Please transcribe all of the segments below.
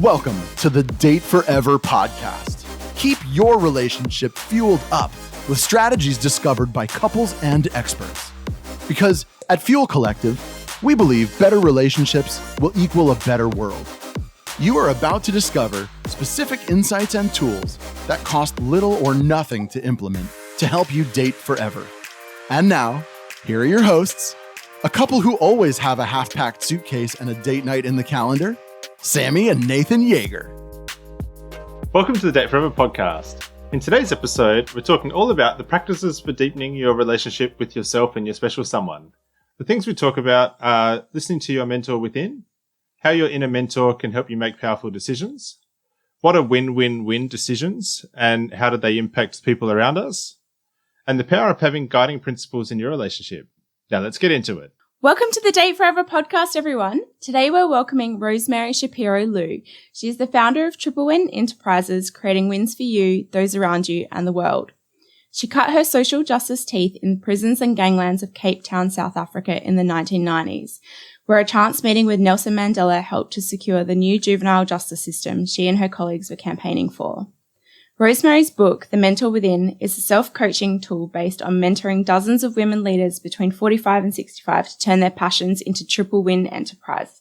Welcome to the Date Forever podcast. Keep your relationship fueled up with strategies discovered by couples and experts. Because at Fuel Collective, we believe better relationships will equal a better world. You are about to discover specific insights and tools that cost little or nothing to implement to help you date forever. And now, here are your hosts, a couple who always have a half-packed suitcase and a date night in the calendar, Sammy and Nathan Yeager. Welcome to the Date Forever podcast. In today's episode, we're talking all about the practices for deepening your relationship with yourself and your special someone. The things we talk about are listening to your mentor within, how your inner mentor can help you make powerful decisions, what are win-win-win decisions, and how do they impact people around us, and the power of having guiding principles in your relationship. Now let's get into it. Welcome to the Date Forever podcast, everyone. Today we're welcoming Rosemary Shapiro-Liu. She is the founder of Triple Win Enterprises, creating wins for you, those around you, and the world. She cut her social justice teeth in prisons and ganglands of Cape Town, South Africa in the 1990s, where a chance meeting with Nelson Mandela helped to secure the new juvenile justice system she and her colleagues were campaigning for. Rosemary's book, The Mentor Within, is a self-coaching tool based on mentoring dozens of women leaders between 45 and 65 to turn their passions into Triple Win Enterprise,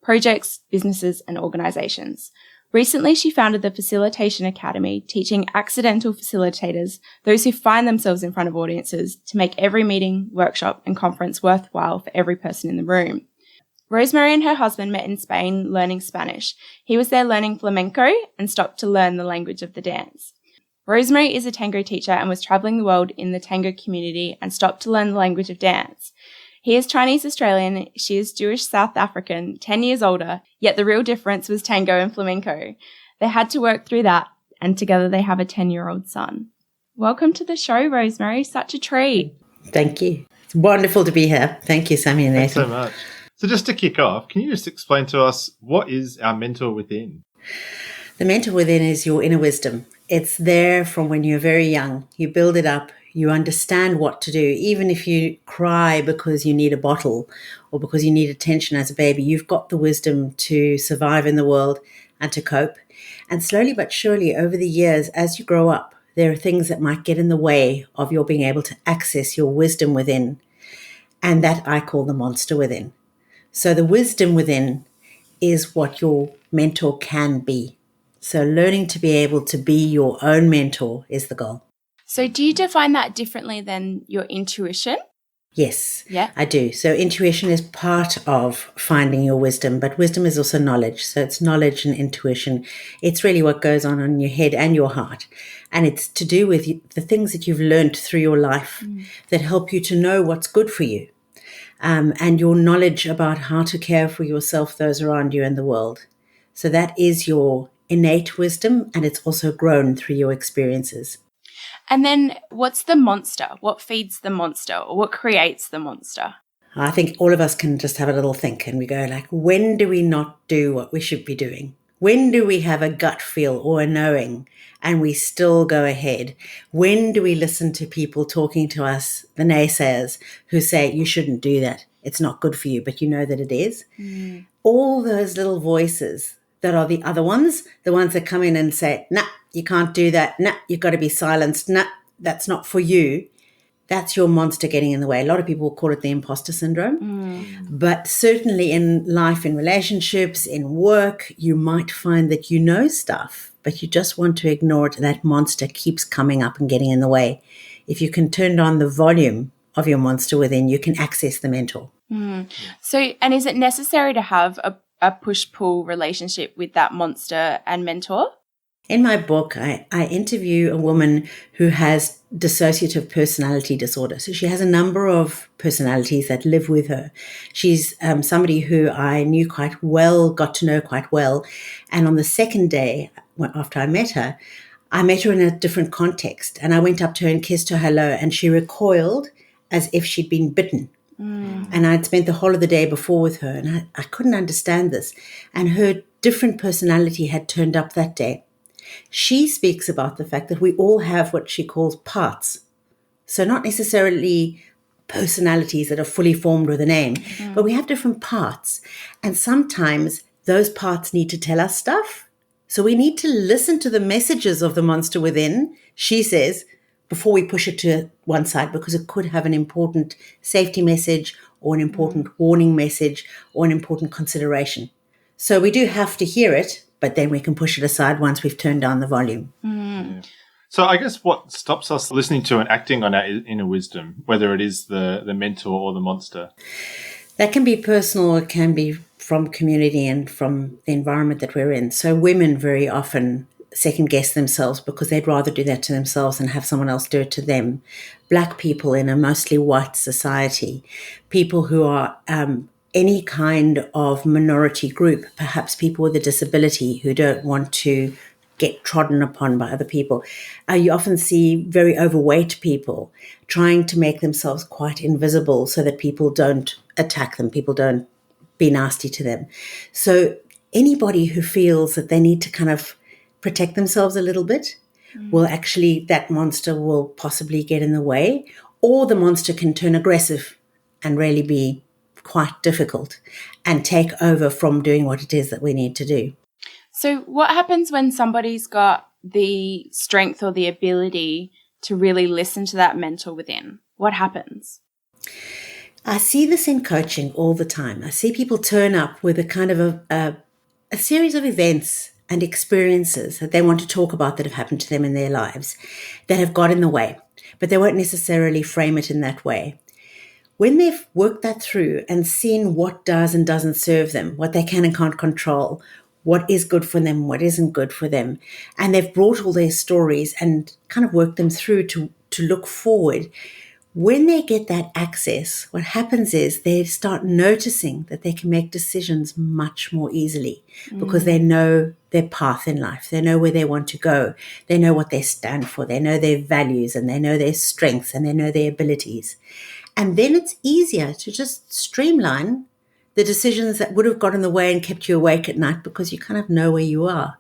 projects, businesses, and organizations. Recently, she founded the Facilitation Academy, teaching accidental facilitators, those who find themselves in front of audiences, to make every meeting, workshop, and conference worthwhile for every person in the room. Rosemary and her husband met in Spain learning Spanish. He was there learning flamenco and stopped to learn the language of the dance. Rosemary is a tango teacher and was traveling the world in the tango community and stopped to learn the language of dance. He is Chinese Australian, she is Jewish South African, 10 years older, yet the real difference was tango and flamenco. They had to work through that, and together they have a 10-year-old son. Welcome to the show, Rosemary. Such a treat. Thank you. It's wonderful to be here. Thank you, Sammy and Nathan. Thanks so much. So just to kick off, can you just explain to us what is our mentor within? The mentor within is your inner wisdom. It's there from when you're very young. You build it up. You understand what to do. Even if you cry because you need a bottle or because you need attention as a baby, you've got the wisdom to survive in the world and to cope. And slowly but surely over the years, as you grow up, there are things that might get in the way of your being able to access your wisdom within. And that I call the monster within. So the wisdom within is what your mentor can be. So learning to be able to be your own mentor is the goal. So do you define that differently than your intuition? Yes, Yeah. I do. So intuition is part of finding your wisdom, but wisdom is also knowledge. So it's knowledge and intuition. It's really what goes on in your head and your heart. And it's to do with the things that you've learned through your life that help you to know what's good for you. And your knowledge about how to care for yourself, those around you, and the world. So that is your innate wisdom, and it's also grown through your experiences. And then what's the monster? What feeds the monster, or what creates the monster? I think all of us can just have a little think and we go like, when do we not do what we should be doing? When do we have a gut feel or a knowing and we still go ahead? When do we listen to people talking to us, the naysayers, who say, you shouldn't do that, it's not good for you, but you know that it is? All those little voices that are the other ones, the ones that come in and say, nah, you can't do that, nah, you've got to be silenced, nah, that's not for you. That's your monster getting in the way. A lot of people call it the imposter syndrome. But certainly in life, in relationships, in work, you might find that you know stuff, but you just want to ignore it. That monster keeps coming up and getting in the way. If you can turn down the volume of your monster within, you can access the mentor. So, and is it necessary to have a push-pull relationship with that monster and mentor? In my book, I interview a woman who has dissociative personality disorder. So she has a number of personalities that live with her. She's somebody who I knew quite well, got to know quite well. And on the second day after I met her in a different context. And I went up to her and kissed her hello, and she recoiled as if she'd been bitten. And I'd spent the whole of the day before with her, and I couldn't understand this. And her different personality had turned up that day. She speaks about the fact that we all have what she calls parts. So not necessarily personalities that are fully formed with a name, but we have different parts. And sometimes those parts need to tell us stuff. So we need to listen to the messages of the monster within, she says, before we push it to one side, because it could have an important safety message or an important warning message or an important consideration. So we do have to hear it, but then we can push it aside once we've turned down the volume. Yeah. So I guess what stops us listening to and acting on our inner wisdom, whether it is the mentor or the monster? That can be personal, it can be from community and from the environment that we're in. So women very often second guess themselves because they'd rather do that to themselves than have someone else do it to them. Black people in a mostly white society, people who are any kind of minority group, perhaps people with a disability who don't want to get trodden upon by other people. You often see very overweight people trying to make themselves quite invisible so that people don't attack them, people don't be nasty to them. So anybody who feels that they need to kind of protect themselves a little bit will actually, that monster will possibly get in the way, or the monster can turn aggressive and really be quite difficult and take over from doing what it is that we need to do. So what happens when somebody's got the strength or the ability to really listen to that mentor within? What happens? I see this in coaching all the time. I see people turn up with a kind of a series of events and experiences that they want to talk about that have happened to them in their lives that have got in the way, but they won't necessarily frame it in that way. When they've worked that through and seen what does and doesn't serve them, what they can and can't control, what is good for them, what isn't good for them, and they've brought all their stories and kind of worked them through to look forward, when they get that access, what happens is they start noticing that they can make decisions much more easily because they know their path in life. They know where they want to go. They know what they stand for. They know their values and they know their strengths and they know their abilities. And then it's easier to just streamline the decisions that would have got in the way and kept you awake at night because you kind of know where you are.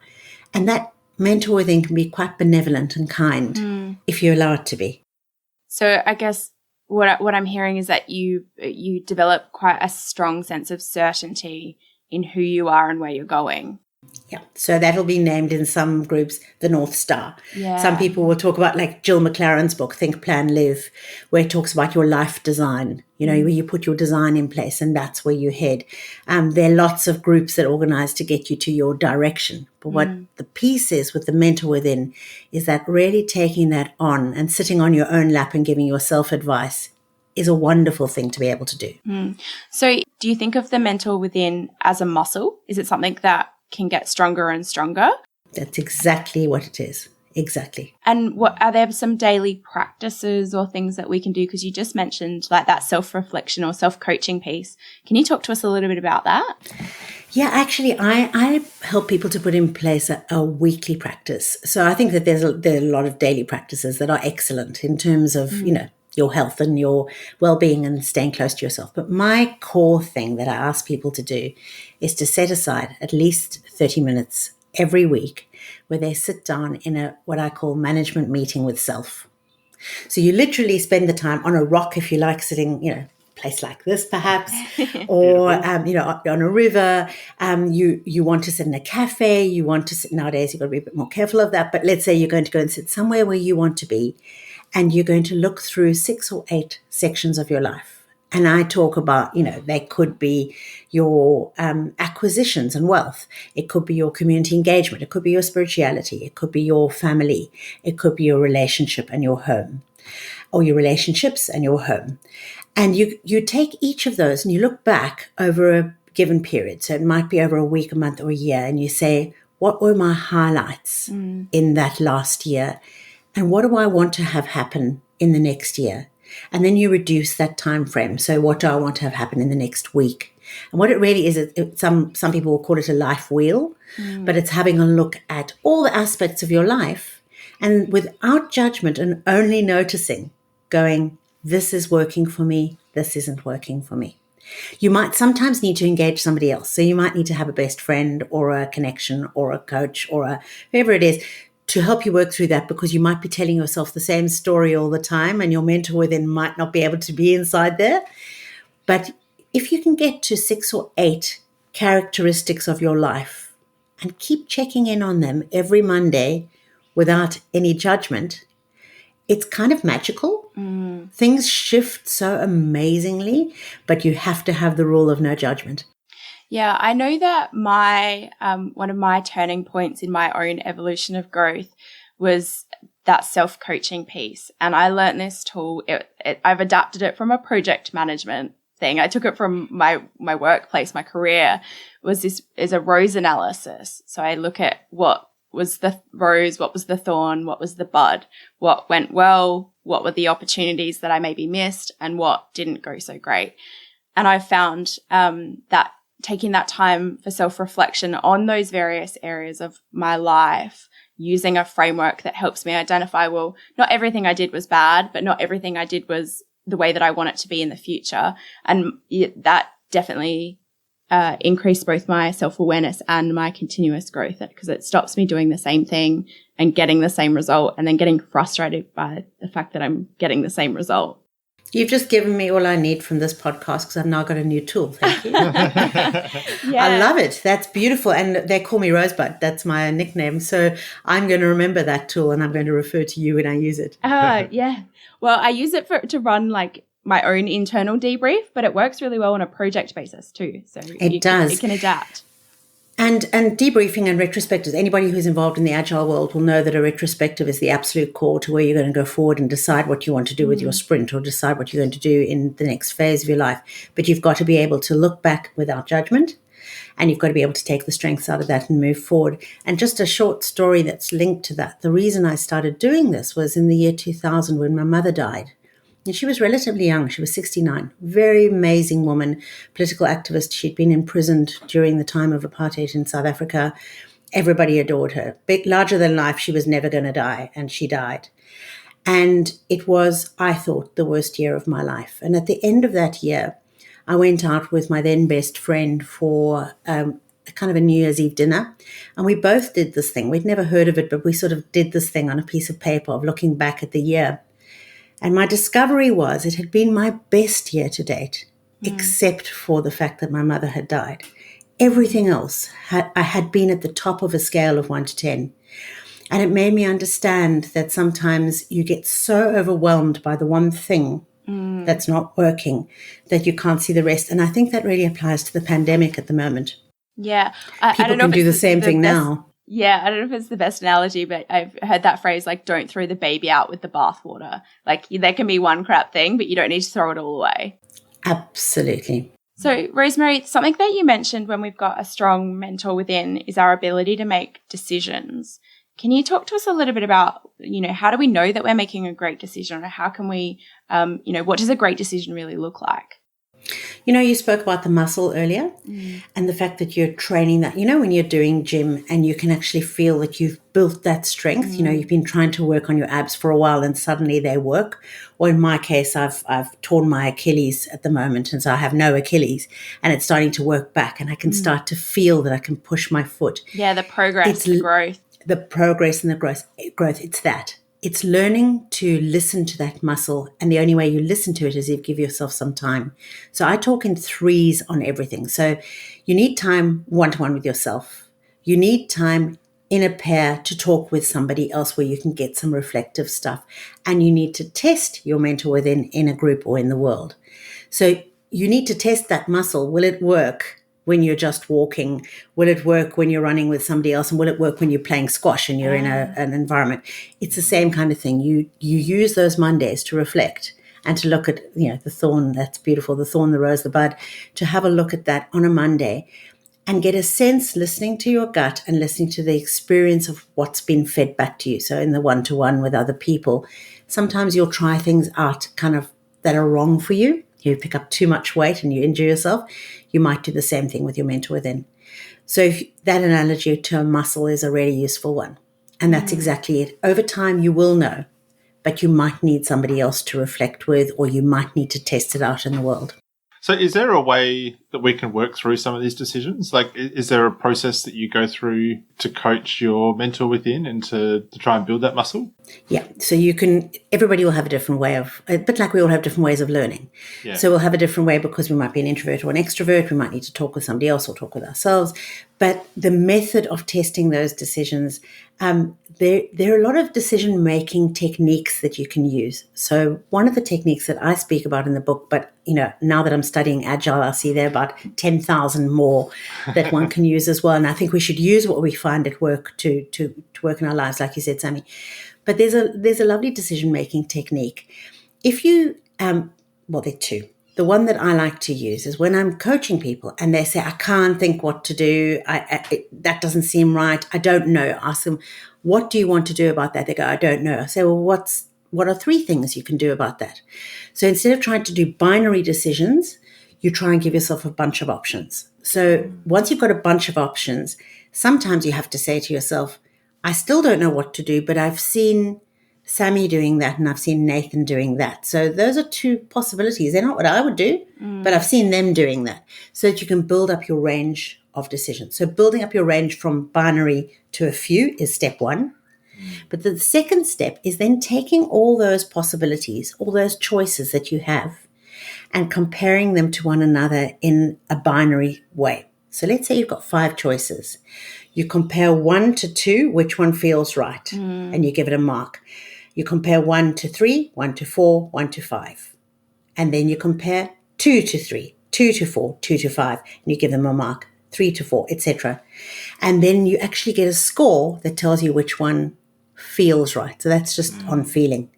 And that mentor within can be quite benevolent and kind if you allow it to be. So I guess what I'm hearing is that you develop quite a strong sense of certainty in who you are and where you're going. Yeah, so that'll be named in some groups the North Star. Yeah. Some people will talk about, like Jill McLaren's book, Think, Plan, Live, where it talks about your life design, you know, where you put your design in place and that's where you head. There are lots of groups that organize to get you to your direction. But what the piece is with the mentor within is that really taking that on and sitting on your own lap and giving yourself advice is a wonderful thing to be able to do. So do you think of the mentor within as a muscle? Is it something that can get stronger and stronger? That's exactly what it is. Exactly. And what are there some daily practices or things that we can do? Because you just mentioned like that self-reflection or self-coaching piece. Can you talk to us a little bit about that? Yeah, actually, I help people to put in place a weekly practice. So I think that there are a lot of daily practices that are excellent in terms of, you know, your health and your well-being and staying close to yourself. But my core thing that I ask people to do is to set aside at least 30 minutes every week where they sit down in a what I call management meeting with self. So you literally spend the time on a rock, if you like, sitting, you know, a place like this perhaps, or, you know, on a river. You want to sit in a cafe. You want to sit, nowadays you've got to be a bit more careful of that. But let's say you're going to go and sit somewhere where you want to be. And you're going to look through 6 or 8 sections of your life. And I talk about, you know, they could be your acquisitions and wealth. It could be your community engagement. It could be your spirituality. It could be your family. It could be your relationship and your home, or your relationships and your home. And you take each of those and you look back over a given period. So it might be over a week, a month, or a year. And you say, what were my highlights in that last year? And what do I want to have happen in the next year? And then you reduce that time frame. So what do I want to have happen in the next week? And what it really is, some people will call it a life wheel, but it's having a look at all the aspects of your life and without judgment and only noticing, going, this is working for me, this isn't working for me. You might sometimes need to engage somebody else. So you might need to have a best friend or a connection or a coach or whoever it is to help you work through that, because you might be telling yourself the same story all the time and your mentor within might not be able to be inside there. But if you can get to 6 or 8 characteristics of your life and keep checking in on them every Monday without any judgment, it's kind of magical. Things shift so amazingly, but you have to have the rule of no judgment. Yeah, I know that my one of my turning points in my own evolution of growth was that self-coaching piece. And I learned this tool. I've adapted it from a project management thing. I took it from my workplace, my career, is a rose analysis. So I look at what was the rose, what was the thorn, what was the bud, what went well, what were the opportunities that I maybe missed, and what didn't go so great. And I found that taking that time for self-reflection on those various areas of my life, using a framework that helps me identify, well, not everything I did was bad, but not everything I did was the way that I want it to be in the future. And that definitely increased both my self-awareness and my continuous growth, because it stops me doing the same thing and getting the same result and then getting frustrated by the fact that I'm getting the same result. You've just given me all I need from this podcast because I've now got a new tool. Thank you. Yeah. I love it. That's beautiful. And they call me Rosebud. That's my nickname. So I'm going to remember that tool and I'm going to refer to you when I use it. Yeah. Well, I use it to run like my own internal debrief, but it works really well on a project basis too. So it can adapt. And debriefing and retrospectives, anybody who's involved in the agile world will know that a retrospective is the absolute core to where you're going to go forward and decide what you want to do with your sprint or decide what you're going to do in the next phase of your life. But you've got to be able to look back without judgment, and you've got to be able to take the strengths out of that and move forward. And just a short story that's linked to that. The reason I started doing this was in the year 2000 when my mother died. And she was relatively young. She was 69. Very amazing woman, political activist. She'd been imprisoned during the time of apartheid in South Africa. Everybody adored her. Big, larger than life. She was never going to die, and she died. And it was, I thought, the worst year of my life. And at the end of that year, I went out with my then best friend for kind of a New Year's Eve dinner. And we both did this thing. We'd never heard of it, but we sort of did this thing on a piece of paper of looking back at the year. And my discovery was it had been my best year to date, except for the fact that my mother had died. Everything else, I had been at the top of a scale of 1 to 10. And it made me understand that sometimes you get so overwhelmed by the one thing that's not working that you can't see the rest. And I think that really applies to the pandemic at the moment. Yeah. People can do the same thing now. Yeah, I don't know if it's the best analogy, but I've heard that phrase, like, don't throw the baby out with the bathwater. Like, there can be one crap thing, but you don't need to throw it all away. Absolutely. So, Rosemary, something that you mentioned when we've got a strong mentor within is our ability to make decisions. Can you talk to us a little bit about, how do we know that we're making a great decision, or how can we, what does a great decision really look like? You spoke about the muscle earlier and the fact that you're training that, when you're doing gym and you can actually feel that you've built that strength, you've been trying to work on your abs for a while and suddenly they work. Or in my case, I've torn my Achilles at the moment, and so I have no Achilles and it's starting to work back, and I can start to feel that I can push my foot. Yeah, the progress, the growth. The progress and the growth, it's that. It's learning to listen to that muscle, and the only way you listen to it is if you give yourself some time. So I talk in threes on everything. So you need time one-to-one with yourself. You need time in a pair to talk with somebody else where you can get some reflective stuff. And you need to test your mentor within in a group or in the world. So you need to test that muscle. Will it work when you're just walking? Will it work when you're running with somebody else? And will it work when you're playing squash and you're in an environment? It's the same kind of thing. You use those Mondays to reflect and to look at, the thorn, that's beautiful, the thorn, the rose, the bud, to have a look at that on a Monday and get a sense, listening to your gut and listening to the experience of what's been fed back to you. So in the one-to-one with other people, sometimes you'll try things out kind of that are wrong for you. You pick up too much weight and you injure yourself. You might do the same thing with your mentor within. So if that analogy to a muscle is a really useful one. And that's exactly it. Over time, you will know, but you might need somebody else to reflect with, or you might need to test it out in the world. So is there a way, that we can work through some of these decisions? Like, is there a process that you go through to coach your mentor within and to try and build that muscle? Yeah. So everybody will have a different way a bit like we all have different ways of learning. Yeah. So we'll have a different way because we might be an introvert or an extrovert. We might need to talk with somebody else or talk with ourselves. But the method of testing those decisions, there are a lot of decision-making techniques that you can use. So one of the techniques that I speak about in the book, but now that I'm studying Agile, I see there are about 10,000 more that one can use as well. And I think we should use what we find at work to work in our lives, like you said, Sammy. But there's a lovely decision-making technique. If you, there are two. The one that I like to use is when I'm coaching people and they say, I can't think what to do. That doesn't seem right. I don't know. Ask them, what do you want to do about that? They go, I don't know. I say, well, what are 3 things you can do about that? So instead of trying to do binary decisions, you try and give yourself a bunch of options. So once you've got a bunch of options, sometimes you have to say to yourself, I still don't know what to do, but I've seen Sammy doing that and I've seen Nathan doing that. So those are 2 possibilities. They're not what I would do, but I've seen them doing that, so that you can build up your range of decisions. So building up your range from binary to a few is step 1. But the second step is then taking all those possibilities, all those choices that you have, and comparing them to one another in a binary way. So let's say you've got 5 choices. You compare 1 to 2, which one feels right, and you give it a mark. You compare 1 to 3, 1 to 4, 1 to 5. And then you compare 2 to 3, 2 to 4, 2 to 5, and you give them a mark, 3 to 4, etc. And then you actually get a score that tells you which one feels right. So that's just on feeling.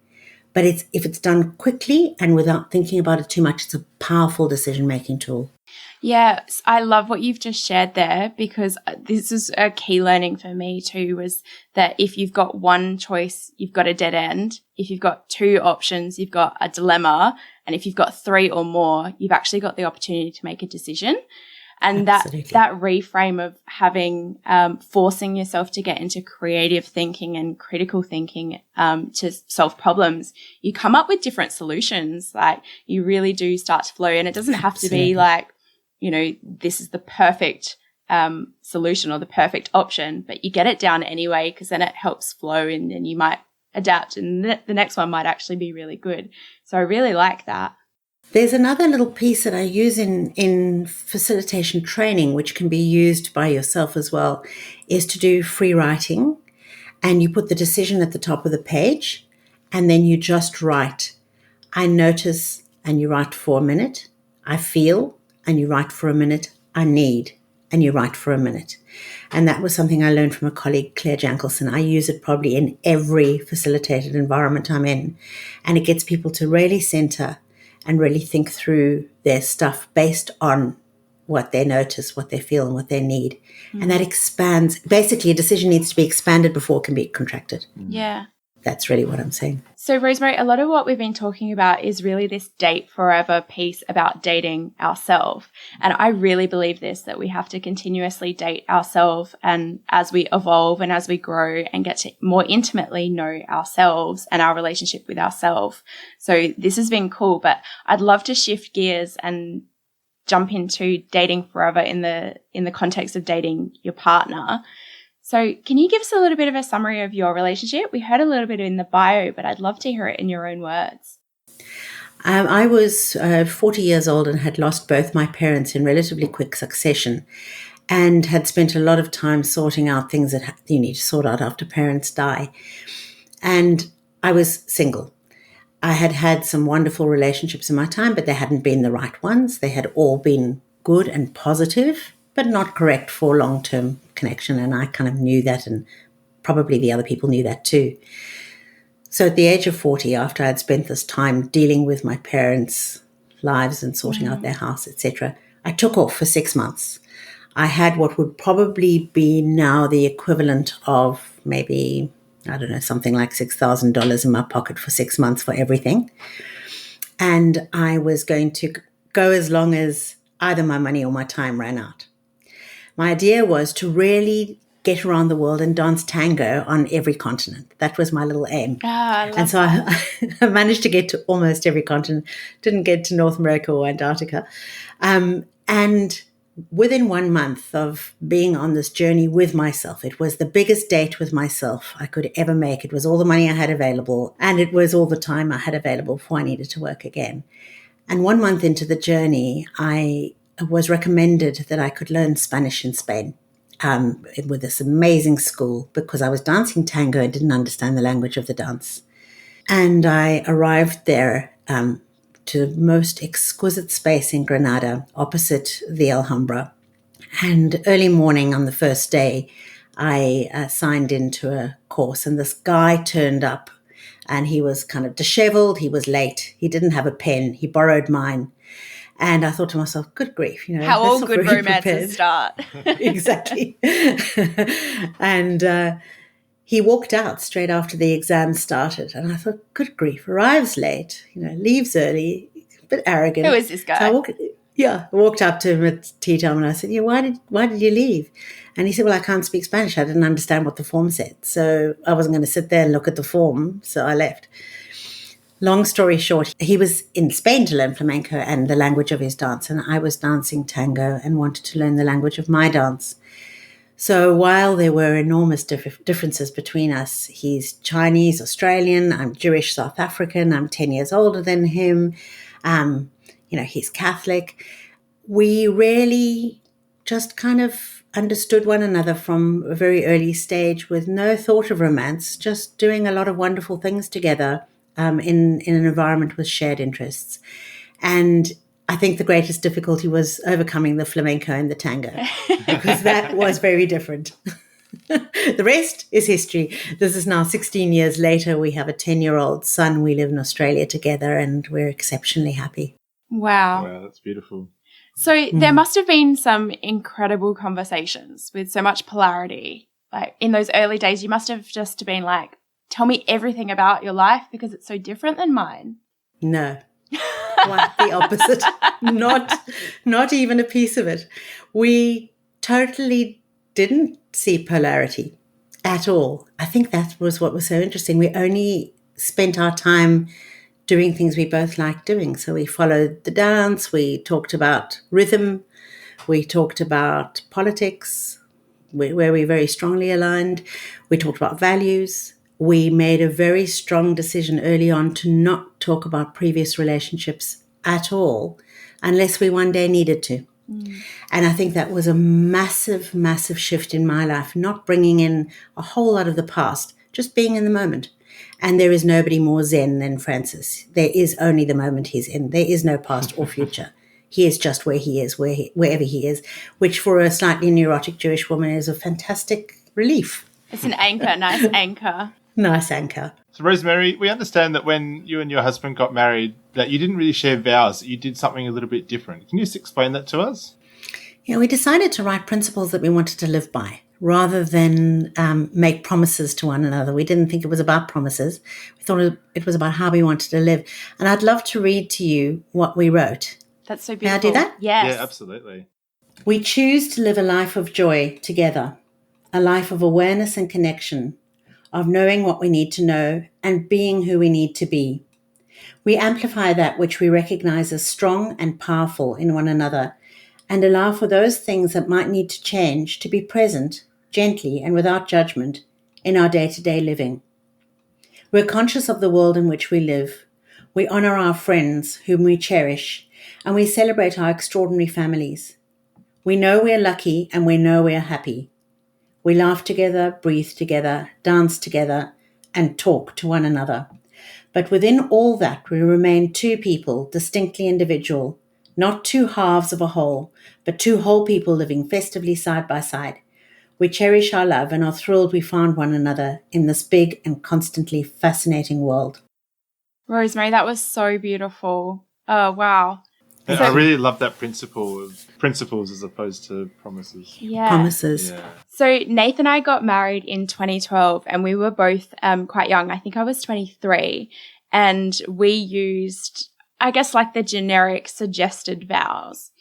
But if it's done quickly and without thinking about it too much, it's a powerful decision-making tool. Yeah, I love what you've just shared there, because this is a key learning for me too, was that if you've got one choice, you've got a dead end. If you've got 2 options, you've got a dilemma. And if you've got 3 or more, you've actually got the opportunity to make a decision. And that reframe of having, forcing yourself to get into creative thinking and critical thinking, to solve problems, you come up with different solutions. Like, you really do start to flow. And it doesn't have to be like, this is the perfect, solution or the perfect option, but you get it down anyway, because then it helps flow and then you might adapt, and the next one might actually be really good. So I really like that. There's another little piece that I use in facilitation training, which can be used by yourself as well, is to do free writing. And you put the decision at the top of the page, and then you just write, I notice, and you write for a minute. I feel, and you write for a minute. I need, and you write for a minute. And that was something I learned from a colleague, Claire Jankelson. I use it probably in every facilitated environment I'm in. And it gets people to really center and really think through their stuff based on what they notice, what they feel, and what they need. And that expands. Basically, a decision needs to be expanded before it can be contracted. Yeah. That's really what I'm saying. So, Rosemary, a lot of what we've been talking about is really this date forever piece about dating ourselves. And I really believe this, that we have to continuously date ourselves, and as we evolve and as we grow and get to more intimately know ourselves and our relationship with ourselves. So this has been cool, but I'd love to shift gears and jump into dating forever in the context of dating your partner. So can you give us a little bit of a summary of your relationship? We heard a little bit in the bio, but I'd love to hear it in your own words. I was 40 years old and had lost both my parents in relatively quick succession, and had spent a lot of time sorting out things that you need to sort out after parents die. And I was single. I had had some wonderful relationships in my time, but they hadn't been the right ones. They had all been good and positive, but not correct for long-term connection. And I kind of knew that, and probably the other people knew that too. So at the age of 40, after I'd spent this time dealing with my parents' lives and sorting out their house, etc., I took off for 6 months. I had what would probably be now the equivalent of maybe, I don't know, something like $6,000 in my pocket for 6 months for everything. And I was going to go as long as either my money or my time ran out. My idea was to really get around the world and dance tango on every continent. That was my little aim. And so I managed to get to almost every continent, didn't get to North America or Antarctica. And within 1 month of being on this journey with myself, it was the biggest date with myself I could ever make. It was all the money I had available, and it was all the time I had available before I needed to work again. And 1 month into the journey, I was recommended that I could learn Spanish in Spain with this amazing school, because I was dancing tango and didn't understand the language of the dance. And I arrived there to the most exquisite space in Granada, opposite the Alhambra. And early morning on the first day, I signed into a course, and this guy turned up, and he was kind of disheveled. He was late. He didn't have a pen. He borrowed mine. And I thought to myself, good grief, how all good romances start. Exactly. And he walked out straight after the exam started. And I thought, good grief, arrives late, leaves early, a bit arrogant. Who is this guy? So I walked up to him at tea time, and I said, why did you leave? And he said, well, I can't speak Spanish. I didn't understand what the form said. So I wasn't going to sit there and look at the form. So I left. Long story short, he was in Spain to learn flamenco and the language of his dance, and I was dancing tango and wanted to learn the language of my dance. So while there were enormous differences between us, he's Chinese, Australian, I'm Jewish, South African, I'm 10 years older than him, he's Catholic. We really just kind of understood one another from a very early stage with no thought of romance, just doing a lot of wonderful things together. In an environment with shared interests. And I think the greatest difficulty was overcoming the flamenco and the tango, because that was very different. The rest is history. This is now 16 years later. We have a 10-year-old son. We live in Australia together, and we're exceptionally happy. Wow. Wow, that's beautiful. So there must have been some incredible conversations with so much polarity. Like in those early days, you must have just been like, tell me everything about your life because it's so different than mine. No, quite the opposite. Not even a piece of it. We totally didn't see polarity at all. I think that was what was so interesting. We only spent our time doing things we both liked doing. So we followed the dance. We talked about rhythm. We talked about politics, where we're very strongly aligned. We talked about values. We made a very strong decision early on to not talk about previous relationships at all, unless we one day needed to. And I think that was a massive, massive shift in my life, not bringing in a whole lot of the past, just being in the moment. And there is nobody more Zen than Francis. There is only the moment he's in. There is no past or future. He is just where he is, wherever he is, which for a slightly neurotic Jewish woman is a fantastic relief. It's an anchor, nice anchor. Nice anchor. So, Rosemary, we understand that when you and your husband got married, that you didn't really share vows, that you did something a little bit different. Can you just explain that to us? Yeah, we decided to write principles that we wanted to live by rather than make promises to one another. We didn't think it was about promises. We thought it was about how we wanted to live. And I'd love to read to you what we wrote. That's so beautiful. May I do that? Yes. Yeah, absolutely. We choose to live a life of joy together, a life of awareness and connection, of knowing what we need to know and being who we need to be. We amplify that which we recognize as strong and powerful in one another and allow for those things that might need to change to be present, gently and without judgment, in our day-to-day living. We're conscious of the world in which we live. We honor our friends whom we cherish, and we celebrate our extraordinary families. We know we're lucky and we know we're happy. We laugh together, breathe together, dance together, and talk to one another. But within all that, we remain two people, distinctly individual, not two halves of a whole, but two whole people living festively side by side. We cherish our love and are thrilled we found one another in this big and constantly fascinating world. Rosemary, that was so beautiful. Oh, wow. And I really love that principle of principles as opposed to promises. Yeah. Promises. Yeah. So Nathan and I got married in 2012 and we were both quite young. I think I was 23 and we used, I guess, like the generic suggested vows.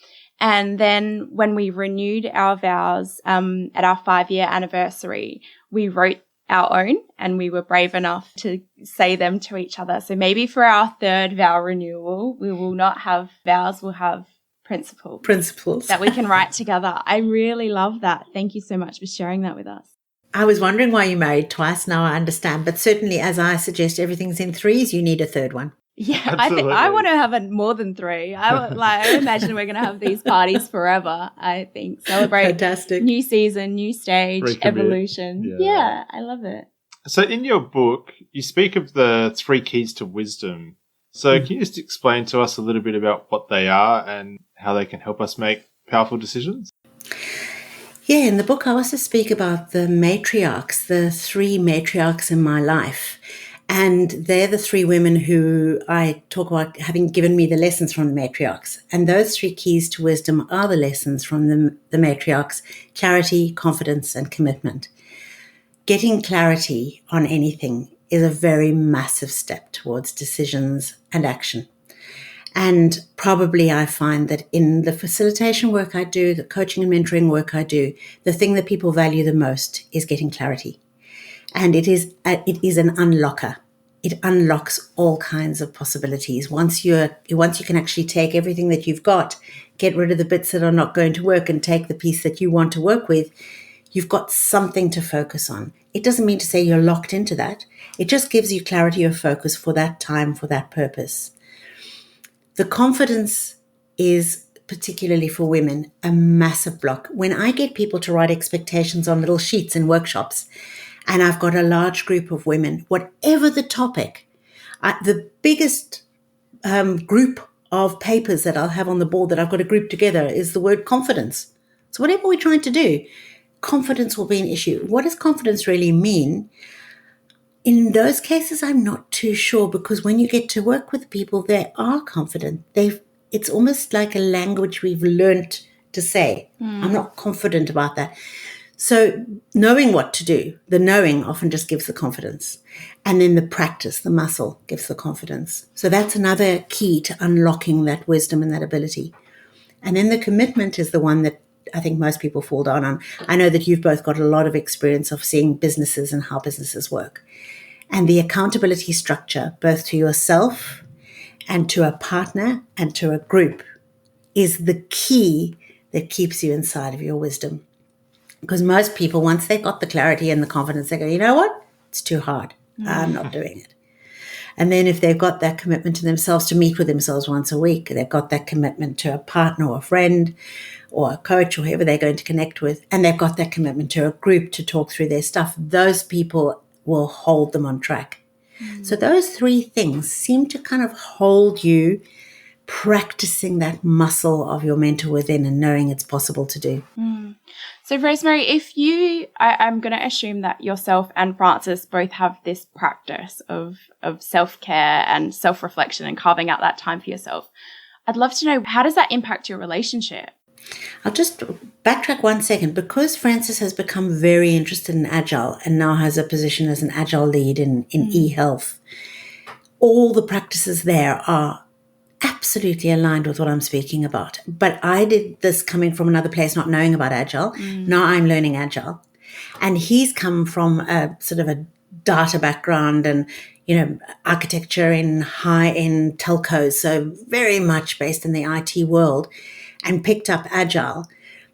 And then when we renewed our vows at our 5-year anniversary, we wrote our own and we were brave enough to say them to each other. So maybe for our 3rd vow renewal, we will not have vows, we'll have principles that we can write together. I really love that. Thank you so much for sharing that with us. I was wondering why you married twice. Now I understand. But certainly, as I suggest, everything's in threes. You need a third one. Yeah, I think I want to have more than three. I imagine we're going to have these parties forever. I think celebrate Fantastic. New season, new stage, Recommit. evolution. Yeah, I love it. So in your book, you speak of the 3 keys to wisdom. So can you just explain to us a little bit about what they are and how they can help us make powerful decisions? Yeah, in the book, I also speak about the matriarchs, the 3 matriarchs in my life. And they're the 3 women who I talk about having given me the lessons from the matriarchs. And those 3 keys to wisdom are the lessons from the matriarchs: clarity, confidence, and commitment. Getting clarity on anything is a very massive step towards decisions and action. And probably I find that in the facilitation work I do, the coaching and mentoring work I do, the thing that people value the most is getting clarity. And it is an unlocker. It unlocks all kinds of possibilities. Once you can actually take everything that you've got, get rid of the bits that are not going to work and take the piece that you want to work with, you've got something to focus on. It doesn't mean to say you're locked into that. It just gives you clarity of focus for that time, for that purpose. The confidence is, particularly for women, a massive block. When I get people to write expectations on little sheets in workshops, and I've got a large group of women, whatever the topic, the biggest group of papers that I'll have on the board that I've got to group together is the word confidence. So whatever we're trying to do, confidence will be an issue. What does confidence really mean? In those cases, I'm not too sure, because when you get to work with people, they are confident. It's almost like a language we've learnt to say. I'm not confident about that. So knowing what to do, the knowing often just gives the confidence. And then the practice, the muscle, gives the confidence. So that's another key to unlocking that wisdom and that ability. And then the commitment is the one that I think most people fall down on. I know that you've both got a lot of experience of seeing businesses and how businesses work. And the accountability structure, both to yourself and to a partner and to a group, is the key that keeps you inside of your wisdom. Because most people, once they've got the clarity and the confidence, they go, you know what? It's too hard. I'm not doing it. And then if they've got that commitment to themselves to meet with themselves once a week, they've got that commitment to a partner or a friend or a coach or whoever they're going to connect with, and they've got that commitment to a group to talk through their stuff, those people will hold them on track. So those 3 things seem to kind of hold you practicing that muscle of your mentor within and knowing it's possible to do. So Rosemary, I'm going to assume that yourself and Frances both have this practice of self-care and self-reflection and carving out that time for yourself. I'd love to know, how does that impact your relationship? I'll just backtrack 1 second. Because Frances has become very interested in Agile and now has a position as an Agile lead in e-health, all the practices there are absolutely aligned with what I'm speaking about. But I did this coming from another place, not knowing about Agile. Now I'm learning Agile. And he's come from a sort of a data background and, architecture in high-end telcos, so very much based in the IT world, and picked up Agile.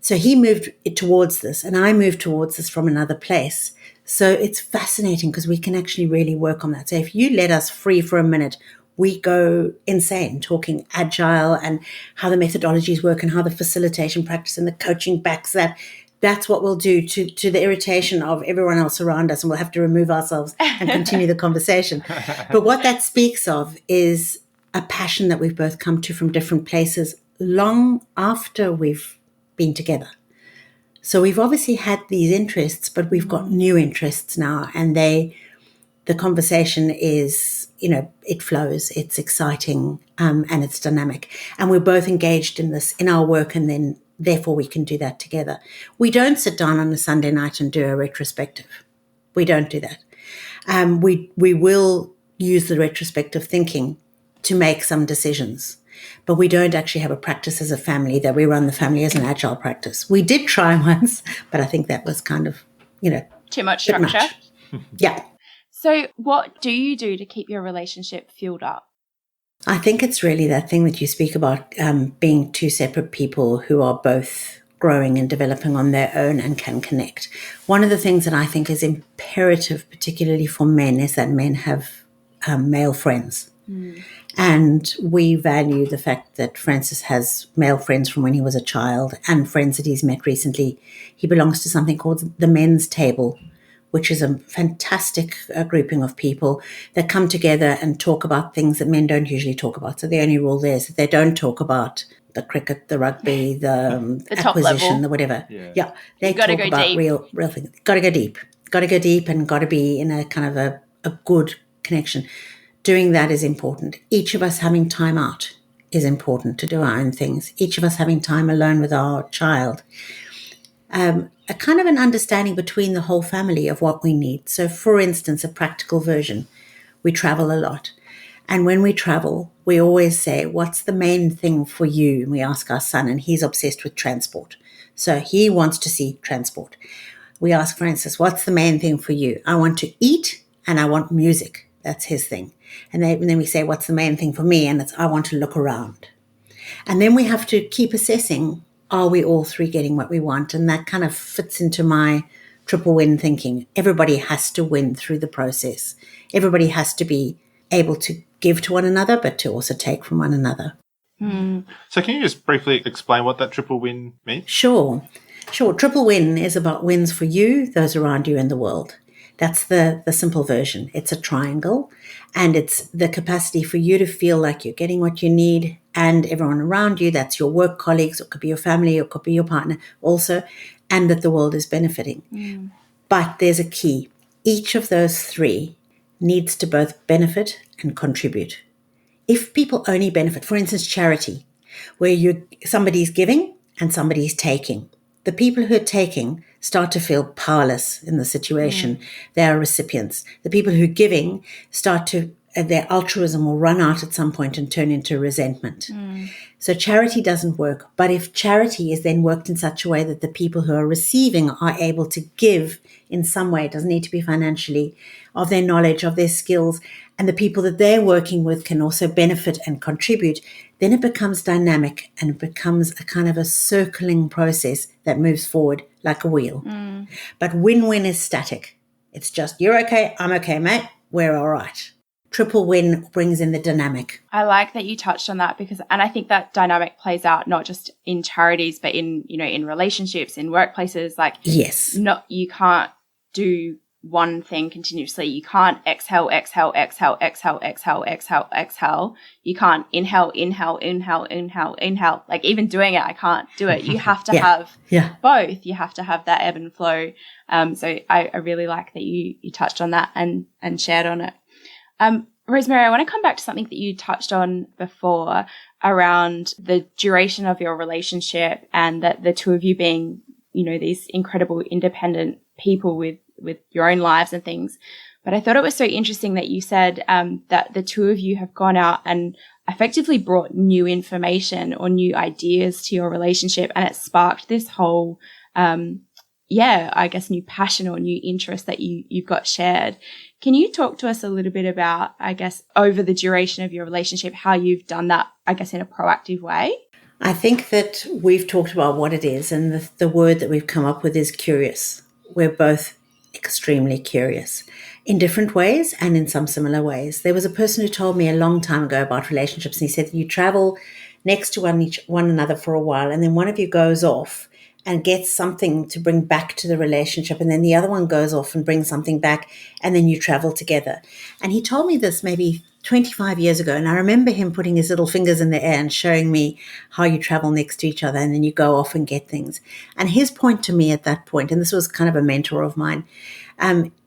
So he moved towards this, and I moved towards this from another place. So it's fascinating because we can actually really work on that. So if you let us free for a minute, we go insane talking Agile and how the methodologies work and how the facilitation practice and the coaching backs that. That's what we'll do to the irritation of everyone else around us, and we'll have to remove ourselves and continue the conversation. But what that speaks of is a passion that we've both come to from different places long after we've been together. So we've obviously had these interests, but we've got new interests now, and the conversation is, it flows, it's exciting, and it's dynamic. And we're both engaged in this, in our work, and then therefore we can do that together. We don't sit down on a Sunday night and do a retrospective. We don't do that. We will use the retrospective thinking to make some decisions, but we don't actually have a practice as a family that we run the family as an Agile practice. We did try once, but I think that was kind of, too much structure. Yeah. So what do you do to keep your relationship fueled up? I think it's really that thing that you speak about, being two separate people who are both growing and developing on their own and can connect. One of the things that I think is imperative, particularly for men, is that men have male friends. And we value the fact that Francis has male friends from when he was a child and friends that he's met recently. He belongs to something called the Men's Table, which is a fantastic grouping of people that come together and talk about things that men don't usually talk about. So the only rule there is that they don't talk about the cricket, the rugby, the top acquisition, level. the whatever. Yeah. They gotta talk go about deep. real things. Got to go deep. Got to go deep and got to be in a kind of a good connection. Doing that is important. Each of us having time out is important to do our own things. Each of us having time alone with our child. A kind of an understanding between the whole family of what we need. So, for instance, a practical version. We travel a lot. And when we travel, we always say, what's the main thing for you? And we ask our son, and he's obsessed with transport. So he wants to see transport. We ask Francis, what's the main thing for you? I want to eat and I want music. That's his thing. And then we say, what's the main thing for me? And it's, I want to look around. And then we have to keep assessing, are we all three getting what we want? And that kind of fits into my triple win thinking. Everybody has to win through the process. Everybody has to be able to give to one another, but to also take from one another. So can you just briefly explain what that triple win means? Sure. Triple win is about wins for you, those around you, and the world. That's the simple version. It's a triangle, and it's the capacity for you to feel like you're getting what you need and everyone around you, that's your work colleagues, it could be your family, it could be your partner also, and that the world is benefiting. But there's a key. Each of those three needs to both benefit and contribute. If people only benefit, for instance, charity, where somebody's giving and somebody's taking, the people who are taking start to feel powerless in the situation. They are recipients. The people who are giving start to, their altruism will run out at some point and turn into resentment. So charity doesn't work. But if charity is then worked in such a way that the people who are receiving are able to give in some way, it doesn't need to be financially, of their knowledge, of their skills, and the people that they're working with can also benefit and contribute, then it becomes dynamic and it becomes a kind of a circling process that moves forward like a wheel. But win-win is static. It's just, you're okay, I'm okay, mate, we're all right. Triple win brings in the dynamic. I like that you touched on that and I think that dynamic plays out not just in charities, but in, in relationships, in workplaces. Like, yes, you can't do one thing continuously. You can't exhale. You can't inhale. Like, even doing it, I can't do it. You have to have both. You have to have that ebb and flow. So I really like that you touched on that and shared on it. Rosemary, I want to come back to something that you touched on before around the duration of your relationship and that the two of you being, these incredible independent people with your own lives and things. But I thought it was so interesting that you said that the two of you have gone out and effectively brought new information or new ideas to your relationship, and it sparked this whole, I guess, new passion or new interest that you've got shared. Can you talk to us a little bit about, I guess, over the duration of your relationship, how you've done that, I guess, in a proactive way? I think that we've talked about what it is, and the word that we've come up with is curious. We're both extremely curious in different ways and in some similar ways. There was a person who told me a long time ago about relationships, and he said you travel next to one another for a while, and then one of you goes off and gets something to bring back to the relationship, and then the other one goes off and brings something back, and then you travel together. And he told me this maybe 25 years ago, and I remember him putting his little fingers in the air and showing me how you travel next to each other, and then you go off and get things. And his point to me at that point, and this was kind of a mentor of mine,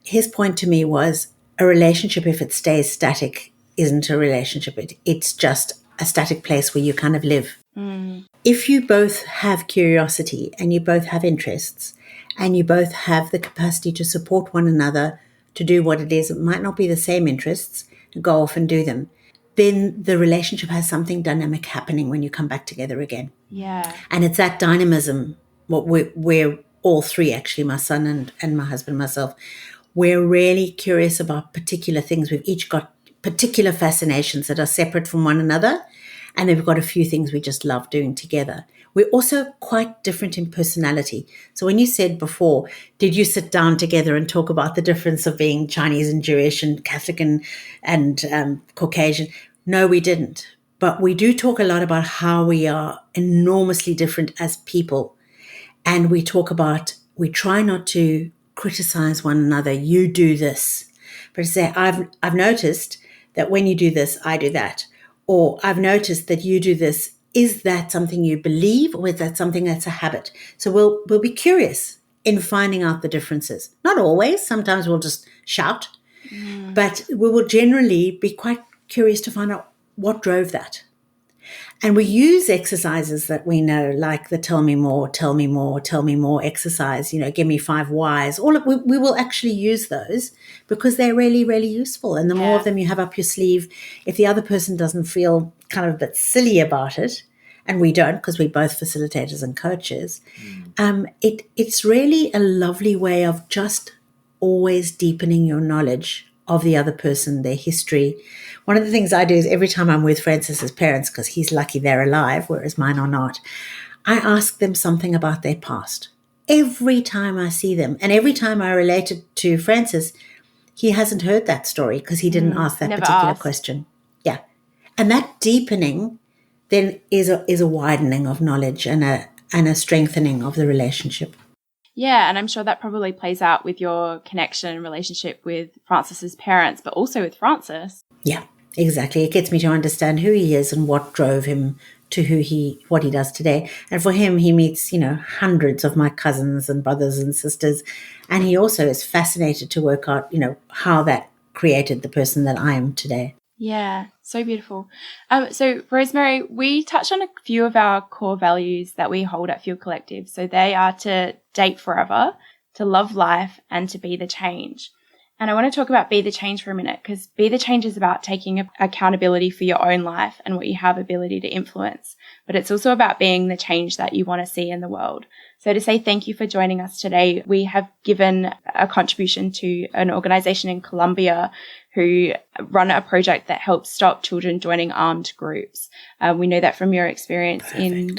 his point to me was a relationship, if it stays static, isn't a relationship. It's just a static place where you kind of live. If you both have curiosity and you both have interests and you both have the capacity to support one another to do what it is, it might not be the same interests, go off and do them, then the relationship has something dynamic happening when you come back together again. Yeah. And it's that dynamism, what we're all three, actually, my son and my husband and myself, we're really curious about particular things. We've each got particular fascinations that are separate from one another. And then we've got a few things we just love doing together. We're also quite different in personality. So when you said before, did you sit down together and talk about the difference of being Chinese and Jewish and Catholic and Caucasian? No, we didn't. But we do talk a lot about how we are enormously different as people. And we try not to criticize one another. You do this. But to say, I've noticed that when you do this, I do that. Or I've noticed that you do this. Is that something you believe, or is that something that's a habit? So we'll be curious in finding out the differences. Not always. Sometimes we'll just shout. But we will generally be quite curious to find out what drove that. And we use exercises that we know, like the tell me more exercise, give me 5 whys. We will actually use those because they're really, really useful. And the more of them you have up your sleeve, if the other person doesn't feel kind of a bit silly about it, and we don't because we're both facilitators and coaches, it's really a lovely way of just always deepening your knowledge of the other person, their history. One of the things I do is every time I'm with Francis's parents, because he's lucky they're alive, whereas mine are not, I ask them something about their past. Every time I see them, and every time I relate it to Francis, he hasn't heard that story because he didn't ask that particular question. Yeah. And that deepening then is a widening of knowledge and a strengthening of the relationship. Yeah, and I'm sure that probably plays out with your connection and relationship with Francis's parents, but also with Francis. Yeah, exactly. It gets me to understand who he is and what drove him to what he does today. And for him, he meets, hundreds of my cousins and brothers and sisters. And he also is fascinated to work out, how that created the person that I am today. Yeah, so beautiful. So Rosemary, we touched on a few of our core values that we hold at Fuel Collective. So they are to date forever, to love life, and to be the change. And I want to talk about Be the Change for a minute, because Be the Change is about taking accountability for your own life and what you have ability to influence. But it's also about being the change that you want to see in the world. So to say thank you for joining us today, we have given a contribution to an organization in Colombia who run a project that helps stop children joining armed groups. We know that from your experience in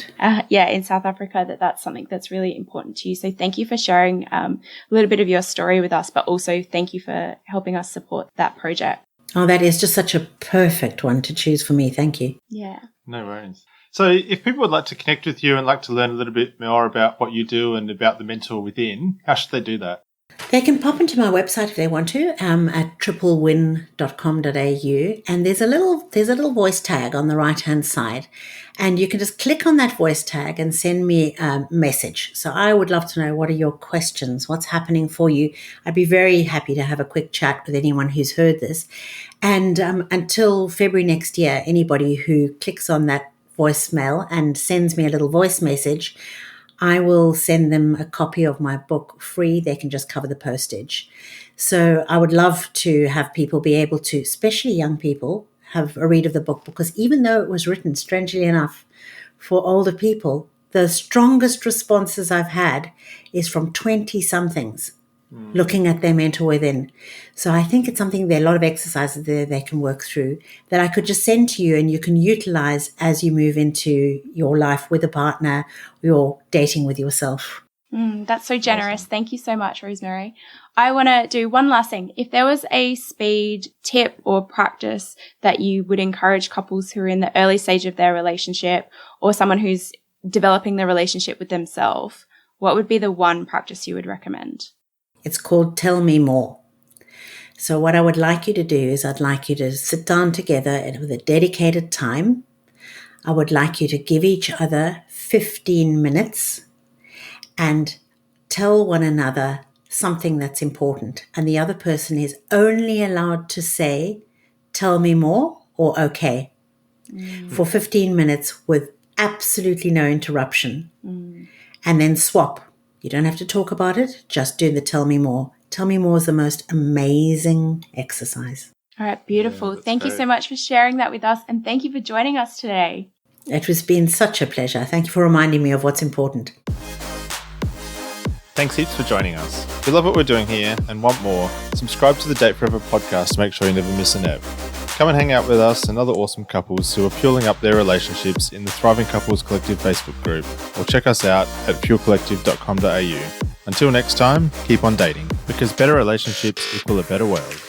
South Africa, that's something that's really important to you. So thank you for sharing a little bit of your story with us, but also thank you for helping us support that project. Oh, that is just such a perfect one to choose for me. Thank you. Yeah. No worries. So if people would like to connect with you and like to learn a little bit more about what you do and about the Mentor Within, how should they do that? They can pop into my website if they want to, at triplewin.com.au, and there's a little voice tag on the right-hand side, and you can just click on that voice tag and send me a message. So I would love to know, what are your questions? What's happening for you? I'd be very happy to have a quick chat with anyone who's heard this. And until February next year, anybody who clicks on that voicemail and sends me a little voice message, I will send them a copy of my book free. They can just cover the postage. So I would love to have people be able to, especially young people, have a read of the book, because even though it was written, strangely enough, for older people, the strongest responses I've had is from 20-somethings looking at their mentor within. So I think it's something, there are a lot of exercises there they can work through that I could just send to you and you can utilize as you move into your life with a partner, or dating with yourself. That's so generous. Awesome. Thank you so much, Rosemary. I want to do one last thing. If there was a speed tip or practice that you would encourage couples who are in the early stage of their relationship, or someone who's developing the relationship with themselves, what would be the one practice you would recommend? It's called Tell Me More. So what I would like you to do is I'd like you to sit down together with a dedicated time. I would like you to give each other 15 minutes and tell one another something that's important. And the other person is only allowed to say, tell me more, or okay, for 15 minutes with absolutely no interruption. And then swap. You don't have to talk about it. Just do the tell me more. Tell me more is the most amazing exercise. All right, beautiful. Thank you so much for sharing that with us, and thank you for joining us today. It has been such a pleasure. Thank you for reminding me of what's important. Thanks heaps for joining us. If you love what we're doing here and want more, subscribe to the Date Forever podcast to make sure you never miss an ep. Come and hang out with us and other awesome couples who are fueling up their relationships in the Thriving Couples Collective Facebook group, or check us out at fuelcollective.com.au. Until next time, keep on dating, because better relationships equal a better world.